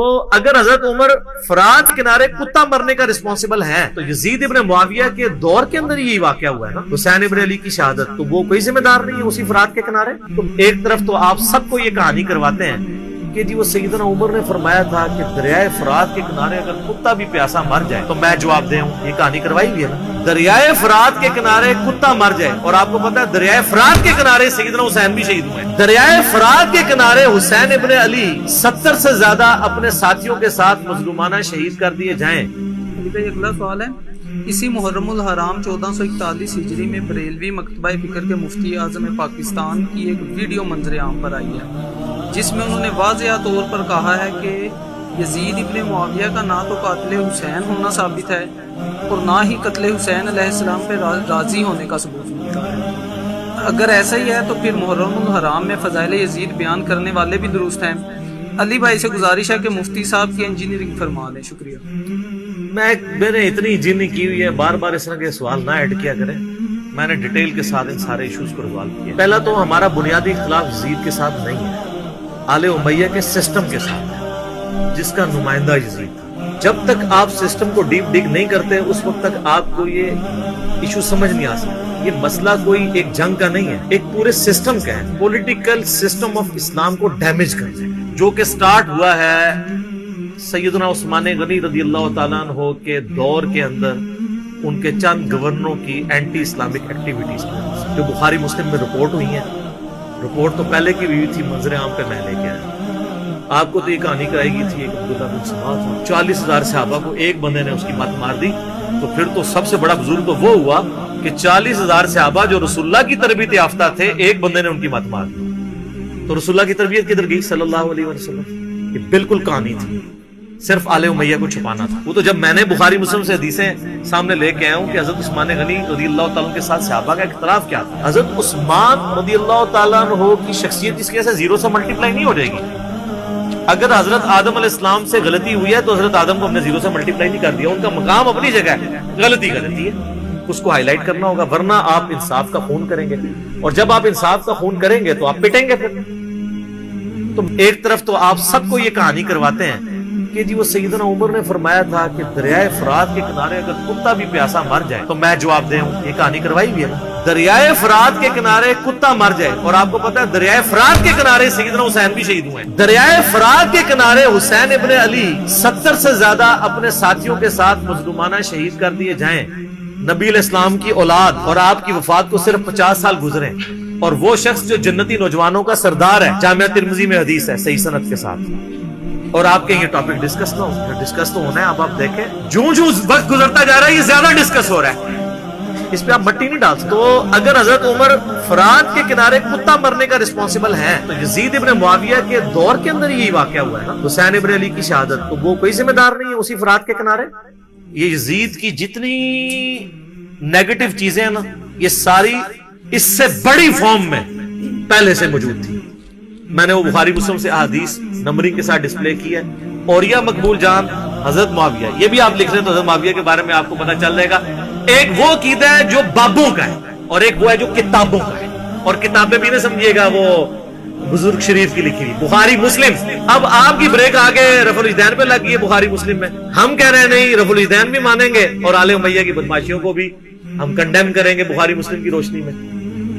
تو اگر حضرت عمر فرات کے کنارے کتا مرنے کا رسپانسبل ہے تو یزید ابن معاویہ کے دور کے اندر یہی واقعہ ہوا ہے نا، حسین ابن علی کی شہادت، تو وہ کوئی ذمہ دار نہیں ہے اسی فرات کے کنارے؟ تو ایک طرف تو آپ سب کو یہ کہانی کرواتے ہیں کہ جی وہ سیدنا عمر نے فرمایا تھا کہ دریائے فرات کے کنارے اگر کتا بھی پیاسا مر جائے تو میں جواب دے ہوں، یہ کہانی کروائی ہوئی ہے نا، دریائے فرات کے کنارے کتا مر جائے، اور آپ کو پتا ہے دریائے فرات کے کنارے سیدنا حسین بھی شہید ہوئے، دریائے فرات کے کنارے حسین ابن علی 70 سے زیادہ اپنے ساتھیوں کے ساتھ مظلومانہ شہید کر دیے جائیں۔ یہ اگلا سوال ہے، اسی محرم الحرام 1441 ہجری میں بریلوی مکتبہ فکر کے مفتی اعظم پاکستان کی ایک ویڈیو منظر عام پر آئی ہے جس میں انہوں نے واضح طور پر کہا ہے کہ یزید ابن معاویہ کا نہ تو قاتل حسین ہونا ثابت ہے اور نہ ہی قتل حسین علیہ السلام پہ راضی ہونے کا ثبوت ملتا ہے۔ اگر ایسا ہی ہے تو پھر محرم الحرام میں فضائل یزید بیان کرنے والے بھی درست ہیں۔ علی بھائی سے گزارش ہے کہ مفتی صاحب کی انجینئرنگ فرما دیں، شکریہ۔ میں نے اتنی انجینئرنگ کی ہوئی ہے، بار بار اس طرح کے سوال نہ ایڈ کیا کریں، میں نے ڈیٹیل کے ساتھ ان سارے ایشوز کو ریزالو کیا۔ پہلا تو ہمارا بنیادی اختلاف یزید کے ساتھ نہیں ہے، آل امیہ کے سسٹم کے ساتھ ہے جس کا نمائندہ یزید تھا۔ جب تک آپ سسٹم کو ڈیپ ڈگ نہیں کرتے اس وقت تک آپ کو یہ ایشو سمجھ نہیں آ سکتا۔ یہ مسئلہ کوئی ایک جنگ کا نہیں ہے، ایک پورے سسٹم کا ہے، پولیٹیکل سسٹم آف اسلام کو ڈیمیج کرنے جو کہ سٹارٹ ہوا ہے سیدنا عثمان غنی رضی اللہ تعالیٰ عنہ کے دور کے اندر ان کے چند گورنروں کی اینٹی اسلامک ایکٹیویٹیز جو بخاری مسلم میں رپورٹ ہوئی ہیں۔ رپورٹ تو پہلے کی بھی ہوئی تھی، منظر عام پہ میں لے کے آیا۔ آپ کو تو یہ کہانی کرائی گئی تھی، ایک عبداللہ بن سبا تھا، 40,000 صحابہ کو ایک بندے نے اس کی مت مار دی، تو پھر تو سب سے بڑا بزرگ تو وہ ہوا کہ 40,000 صحابہ جو رسول اللہ کی تربیت یافتہ تھے ایک بندے نے ان کی مت مار دی، تو رسول اللہ کی تربیت کدھر گئی صلی اللہ علیہ وسلم؟ یہ بالکل کہانی تھی، صرف آل امیہ کو چھپانا تھا۔ وہ تو جب میں نے بخاری مسلم سے حدیثیں سامنے لے کے آیا ہوں کہ حضرت عثمان غنی رضی اللہ تعالیٰ کے ساتھ صحابہ کا اختلاف کیا تھا، حضرت عثمان رضی اللہ تعالیٰ عنہ کی شخصیت اس کے سے 0 سے ملٹیپلائی نہیں ہو جائے گی۔ اگر حضرت آدم علیہ السلام سے غلطی ہوئی ہے تو حضرت آدم کو ہم نے 0 سے ملٹیپلائی نہیں کر دیا، ان کا مقام اپنی جگہ ہے، غلطی ہے، اس کو ہائی لائٹ کرنا ہوگا، ورنہ آپ انصاف کا خون کریں گے، اور جب آپ انصاف کا خون کریں گے تو آپ پٹیں گے پھر۔ تو ایک طرف تو آپ سب کو یہ کہانی کرواتے ہیں کہ جی وہ سیدنا عمر نے فرمایا تھا کہ دریائے فرات کے کنارے اگر کتا بھی پیاسا مر جائے تو میں جواب دے ہوں، یہ کہانی کروائی ہوئی ہے نا، دریائے فرات کے کنارے کتا مر جائے، اور آپ کو پتا ہے دریائے فرات کے کنارے سیدنا حسین بھی شہید ہوئے ہیں۔ دریائے فرات کے کنارے حسین ابن علی 70 سے زیادہ اپنے ساتھیوں کے ساتھ مظلومانہ شہید کر دیے جائیں، نبی علیہ السلام کی اولاد، اور آپ کی وفات کو صرف 50 سال گزرے، اور وہ شخص جو جنتی نوجوانوں کا سردار ہے، جامعہ ترمذی میں حدیث ہے صحیح سند کے ساتھ، اور آپ کے یہ ٹاپک ڈسکس نہ ہو، ڈسکس تو ہونا ہے۔ اب آپ دیکھیں جو وقت گزرتا جا رہا ہے یہ زیادہ ڈسکس ہو رہا ہے، اس پہ آپ مٹی نہیں ڈال سکتے۔ تو اگر حضرت عمر فرات کے کنارے کتا مرنے کا رسپانسبل ہے تو یزید ابن معاویہ کے دور کے اندر یہی واقعہ ہوا ہے نا، حسین ابن علی کی شہادت، تو وہ کوئی ذمہ دار نہیں ہے اسی فرات کے کنارے؟ یہ یزید کی جتنی نیگیٹو چیزیں ہیں نا یہ ساری اس سے بڑی فارم میں پہلے سے موجود تھی۔ میں نے وہ بخاری مسلم سے احادیث نمبرنگ کے ساتھ ڈسپلے کی ہے۔ اوریہ مقبول جان حضرت معاویہ، یہ بھی آپ لکھ رہے ہیں تو حضرت معاویہ کے بارے میں آپ کو پتہ چل جائے گا، ایک وہ عقیدہ ہے جو بابوں کا ہے اور ایک وہ ہے جو کتابوں کا ہے، اور کتابیں بھی نہ سمجھیے گا وہ بزرگ شریف کی لکھی ہوئی بخاری مسلم۔ اب آپ کی بریک آگے رفع الاجدین پہ لگ گئی ہے بخاری مسلم میں، ہم کہہ رہے ہیں نہیں رفع الاجدین بھی مانیں گے اور آل امیہ کی بدماشیوں کو بھی ہم کنڈیم کریں گے بخاری مسلم کی روشنی میں،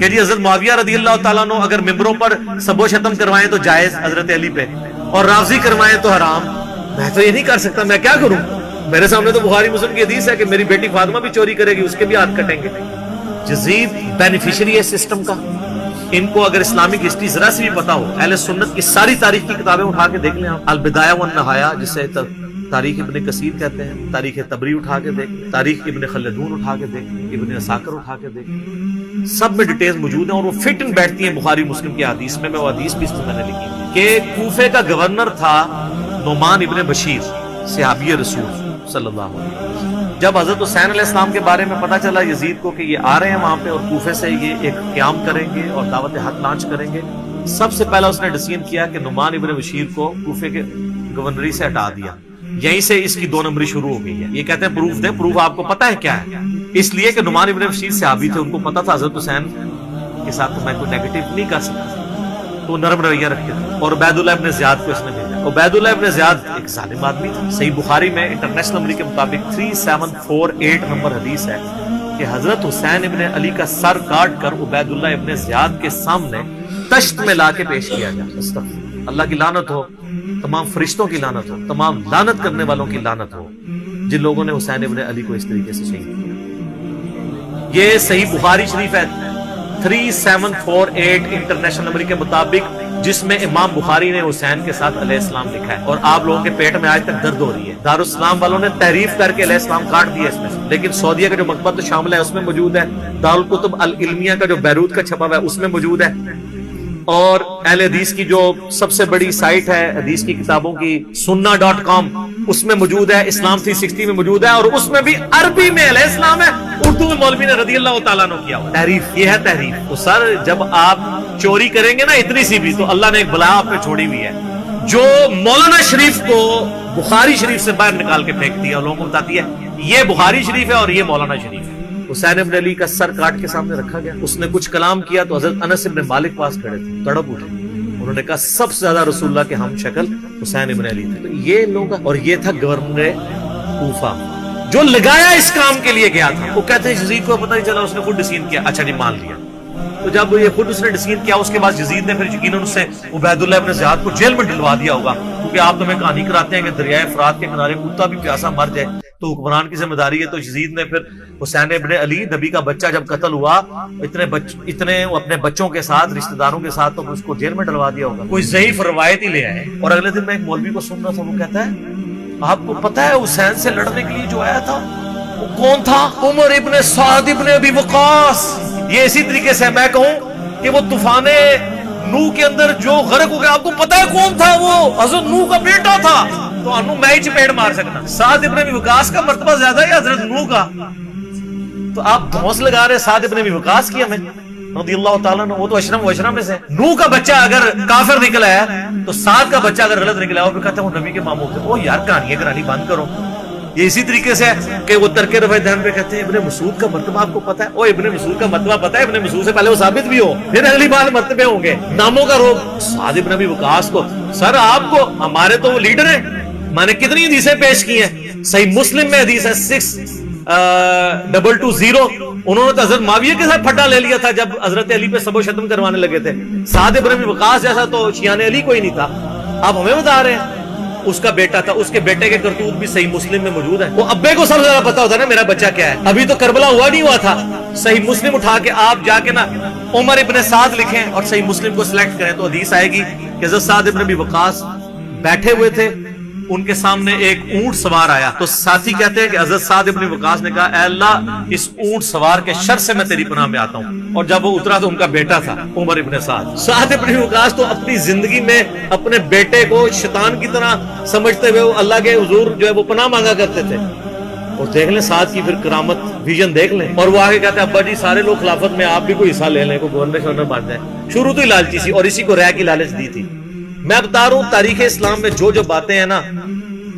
کہ جی حضرت معاویہ رضی اللہ تعالیٰ عنہ اگر ممبروں پر سب و شتم کروائیں تو جائز حضرت علی پہ، اور رافضی کروائیں تو حرام۔ میں تو یہ نہیں کر سکتا، میں کیا کروں؟ میرے سامنے تو بخاری مسلم کی حدیث ہے کہ میری بیٹی فاطمہ بھی چوری کرے گی، اس کے بھی ہاتھ کٹیں گے۔ یزید بینیفیشری ہے سسٹم کا۔ ان کو اگر اسلامک ہسٹری ذرا سے بھی پتا ہو، اہل سنت کی ساری تاریخ کی کتابیں اٹھا کے دیکھ لیں آپ، البدایہ والنہایہ جسے تاریخ ابن کثیر کہتے ہیں، تاریخ تبری اٹھا کے دیکھ لیں، تاریخ ابن خلدون اٹھا کے دیکھ لیں، ابن عساکر اٹھا کے دیکھ لیں، سب میں ڈیٹیلز موجود ہیں اور وہ فٹ ان بیٹھتی ہیں بخاری مسلم کی حدیث میں۔ وہ حدیث بھی اس میں نے لکھی کہ کوفے کا گورنر تھا نعمان ابن بشیر، صحابی رسول صلی اللہ علیہ وسلم۔ جب حضرت حسین علیہ السلام کے بارے میں پتا چلا یزید کو کہ یہ آ رہے ہیں وہاں پہ اور کوفے سے یہ ایک قیام کریں گے اور دعوت حق لانچ کریں گے، سب سے پہلا اس نے ڈیسیژن کیا کہ نعمان ابن بشیر کو کوفے کے گورنری سے ہٹا دیا۔ یہیں سے اس کی 2 نمبری شروع ہو گئی ہے۔ یہ کہتے ہیں پروف دیں، پروف آپ کو پتا ہے کیا ہے؟ اس لیے کہ نعمان ابن بشیر صحابی تھے، ان کو پتا تھا حضرت حسین کے ساتھ تو میں کوئی نیگیٹو نہیں کر سکتا، تو نرم رویہ رکھتے تھے، اور عبیداللہ ابن زیاد کو اس نے بھیجا۔ عبیداللہ ابن زیاد ایک ظالم آدمی تھا۔ صحیح بخاری میں انٹرنیشنل نمبر کے مطابق 3748 نمبر حدیث ہے کہ حضرت حسین ابن علی کا سر کاٹ کر عبیداللہ ابن زیاد کے سامنے تشت میں لا کے پیش کیا گیا۔ استغفر اللہ کی لعنت ہو، تمام فرشتوں کی لعنت ہو، تمام لعنت کرنے والوں کی لعنت ہو جن لوگوں نے حسین ابن علی کو اس طریقے سے شہید کیا۔ یہ صحیح بخاری شریف ہے 3748 انٹرنیشنل نمبر کے مطابق، جس میں امام بخاری نے حسین کے ساتھ علیہ السلام لکھا ہے، اور آپ لوگوں کے پیٹ میں آج تک درد ہو رہی ہے۔ دارالسلام والوں نے تحریف کر کے علیہ السلام کاٹ دیا اس میں سے، لیکن سعودیہ کا جو مکتبہ شامل ہے اس میں موجود ہے، دارالکتب العلمیہ کا جو بیروت کا چھپا ہوا ہے اس میں موجود ہے، اور اہل حدیث کی جو سب سے بڑی سائٹ ہے حدیث کی کتابوں کی sunna.com اس میں موجود ہے، اسلام 360 میں موجود ہے، اور اس میں بھی عربی میں علیہ السلام ہے، اردو میں مولوی نے رضی اللہ تعالیٰ عنہ کیا ہوا۔ تحریف، یہ ہے تحریف۔ تو سر جب آپ چوری کریں گے نا اتنی سی بھی، تو اللہ نے ایک بلا آپ پہ چھوڑی ہوئی ہے، جو مولانا شریف کو بخاری شریف سے باہر نکال کے پھینکتی ہے اور لوگوں کو بتاتی ہے یہ بخاری شریف ہے اور یہ مولانا شریف ہے۔ حسین ابن علی کا سر کاٹ کے سامنے رکھا گیا، اس نے کچھ کلام کیا تو حضرت انس ابن مالک پاس کھڑے تھے، تڑپ اٹھے، انہوں نے کہا سب سے زیادہ رسول اللہ کے ہم شکل حسین ابن علی تھے۔ تو یہ لوگ، اور یہ تھا گورنر کوفہ جو لگایا اس کام کے لیے گیا تھا، وہ کہتے ہیں یزید کو پتہ نہیں چلا، اس نے خود ڈسین کیا۔ اچھا جی مان لیا، تو جب یہ خود اس نے ڈسین کیا اس کے بعد یزید نے پھر یقیناً اس سے عبیداللہ ابن زیاد کو جیل میں ڈلوا دیا ہوگا، کیونکہ آپ تو ہمیں کہانی کراتے ہیں کہ دریائے فرات کے کنارے کتا بھی پیاسا مر جائے تو حکمران کی ذمہ داری ہے۔ تو یزید نے پھر حسین ابن علی نبی کا بچہ جب قتل ہوا، اتنے اپنے بچوں کے ساتھ رشتہ داروں کے ساتھ، تو اس کو جیل میں ڈلوا دیا ہوگا، کوئی ضعیف روایت ہی لے آئے۔ اور اگلے دن میں ایک مولوی کو سن رہا تھا، وہ کہتا ہے آپ کو پتا ہے حسین سے لڑنے کے لیے جو آیا تھا وہ کون تھا؟ عمر ابن سعد ابن ابی وقاص۔ یہ اسی طریقے سے میں کہوں کہ وہ طوفان نوح کے اندر جو غرق ہو گیا، آپ کو پتا ہے کون تھا؟ وہ حضرت نوح کا بیٹا تھا۔ تو انو میں ہی چپیڑ مار سکتا، سعد ابن ابی وقاص کا مرتبہ زیادہ ہے حضرت نوح کا؟ تو آپ دھونس لگا رہے سعد ابن ابی وقاص کی ہمیں رضی اللہ تعالیٰ عنہ، وہ تو اشرم و اشرم میں سے۔ نوح کا بچہ اگر کافر نکلا ہے تو سعد کا بچہ اگر غلط نکلا ہے، وہ کہتے ہیں وہ نبی کے ماموں تھے۔ وہ یار کہانیاں کرانی بند کرو۔ یہ اسی طریقے سے کہ وہ ترک رفع دہن پہ کہتے ہیں ابن مسعود کا مرتبہ آپ کو پتا ہے؟ او ابن مسعود کا مرتبہ پتا ہے؟ ابن مسعود سے پہلے وہ ثابت بھی ہو، پھر اگلی بار مرتبے ہوں گے۔ ناموں کا روگ سعد ابن ابی وقاص کو، سر آپ کو، ہمارے تو وہ لیڈر ہیں، میں نے کتنی حدیثیں پیش کی ہیں، صحیح مسلم میں حدیث ہے 6220، انہوں نے تو حضرت معاویہ کے ساتھ پھٹا لے لیا تھا جب حضرت علی پہ سب و شتم کروانے لگے تھے۔ سعد ابن ابی وقاص جیسا تو شیعان علی کوئی نہیں تھا، آپ ہمیں بتا رہے ہیں اس کا بیٹا تھا، اس کے بیٹے کے کرتوت بھی صحیح مسلم میں موجود ہے۔ وہ ابے کو سب سے زیادہ پتا ہوتا ہے نا میرا بچہ کیا ہے، ابھی تو کربلا ہوا نہیں ہوا تھا۔ صحیح مسلم اٹھا کے آپ جا کے نا عمر ابن سعد لکھیں اور صحیح مسلم کو سلیکٹ کریں تو حدیث آئے گی کہ حضرت سعد ابن ابی وقاص بیٹھے ہوئے تھے، ان کے سامنے ایک اونٹ سوار آیا، تو ساتھی کہتے ہیں کہ حضرت سعد ابن وقاص نے کہا اے اللہ اس اونٹ سوار کے شر سے میں تیری پناہ میں آتا ہوں، اور جب وہ اترا تو ان کا بیٹا تھا عمر ابن سعد۔ سعد ابن وقاص تو اپنی زندگی میں اپنے بیٹے کو شیطان کی طرح سمجھتے ہوئے وہ اللہ کے حضور جو ہے وہ پناہ مانگا کرتے تھے۔ اور دیکھ لیں سعد کی پھر کرامت، ویژن دیکھ لیں، اور وہ آگے کہتے ہیں ابا جی سارے لوگ خلافت میں، آپ بھی کوئی حصہ لے لیں، کوئی گورنر شورنر بن جائے۔ شروع تو ہی لالچی سی اور اسی کو رہ کی لالچ دی تھی۔ میں بتا رہا ہوں تاریخ اسلام میں جو جو باتیں ہیں نا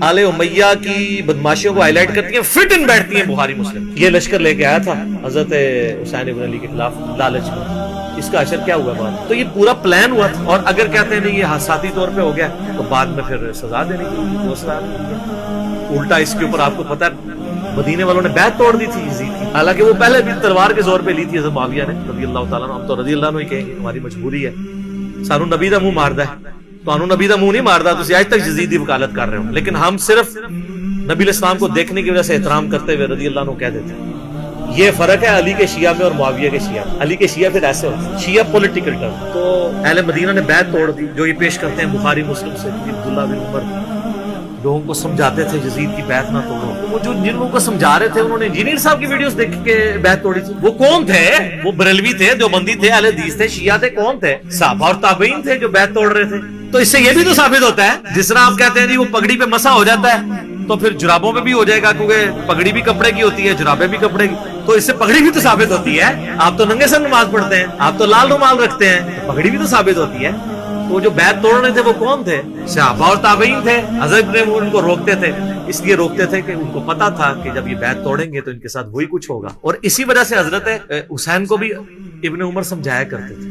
آل امیہ کی بدماشیوں کو ہائی لائٹ کرتی ہیں، فٹ ان بیٹھتی ہیں بخاری مسلم۔ یہ لشکر لے کے آیا تھا حضرت حسین ابن علی کے خلاف لالچ میں، اس کا اثر کیا ہوا بعد؟ تو یہ پورا پلان ہوا تھا، اور اگر کہتے ہیں نہیں یہ حادثاتی طور پہ ہو گیا تو بعد میں پھر سزا دینے کی دوسرا الٹا اس کے اوپر آپ کو پتا ہے مدینے والوں نے بیعت توڑ دی تھی یزید کی، حالانکہ وہ پہلے بھی تلوار کے زور پہ لی تھی حضرت معاویہ نے رضی اللہ تعالیٰ عنہ۔ ہم تو رضی اللہ عنہ ہی کہیں گے، ہماری مجبوری ہے، سانو نبی دا منہ ماردا ہے تو انہوں نبی دا منہ نہیں ماردا، تو آج تک یزید دی وکالت کر رہے ہوں، لیکن ہم صرف نبی علیہ السلام کو دیکھنے کی وجہ سے احترام کرتے ہوئے رضی اللہ عنہ کہہ دیتے ہیں۔ یہ فرق ہے علی کے شیعہ میں اور معاویہ کے شیعہ میں۔ علی کے شیعہ پھر ایسے ہوتے ہیں، شیعہ پولیٹیکل ٹرم۔ تو اہل مدینہ نے بیعت توڑ دی، جو یہ پیش کرتے ہیں بخاری مسلم سے عبداللہ بن عمر لوگوں کو سمجھاتے تھے یزید کی بیعت نہ توڑو، وہ جو جن لوگوں کو سمجھا رہے تھے انہوں نے انجینئر صاحب کی ویڈیوز دیکھ کے بیعت توڑی تھی۔ وہ کون تھے؟ وہ بریلوی تھے، دیوبندی تھے، اہل حدیث تھے، شیعہ تھے، کون تھے؟ صحابہ اور تابعین تھے جو بیعت توڑ رہے تھے۔ تو اس سے یہ بھی تو ثابت ہوتا ہے جس طرح آپ کہتے ہیں جی وہ پگڑی پہ مسا ہو جاتا ہے تو پھر جرابوں پہ بھی ہو جائے گا، کیونکہ پگڑی بھی کپڑے کی ہوتی ہے، جرابیں بھی کپڑے کی، تو اس سے پگڑی بھی تو ثابت ہوتی ہے۔ آپ تو ننگے سر نماز پڑھتے ہیں، آپ تو لال رومال رکھتے ہیں، پگڑی بھی تو ثابت ہوتی ہے۔ تو جو بیعت توڑ رہے تھے وہ کون تھے؟ صحابہ اور تابعین تھے۔ حضرت ابن عمر ان کو روکتے تھے، اس لیے روکتے تھے کہ ان کو پتا تھا کہ جب یہ بیعت توڑیں گے تو ان کے ساتھ وہی کچھ ہوگا، اور اسی وجہ سے حضرت حسین کو بھی ابن عمر سمجھایا کرتے تھے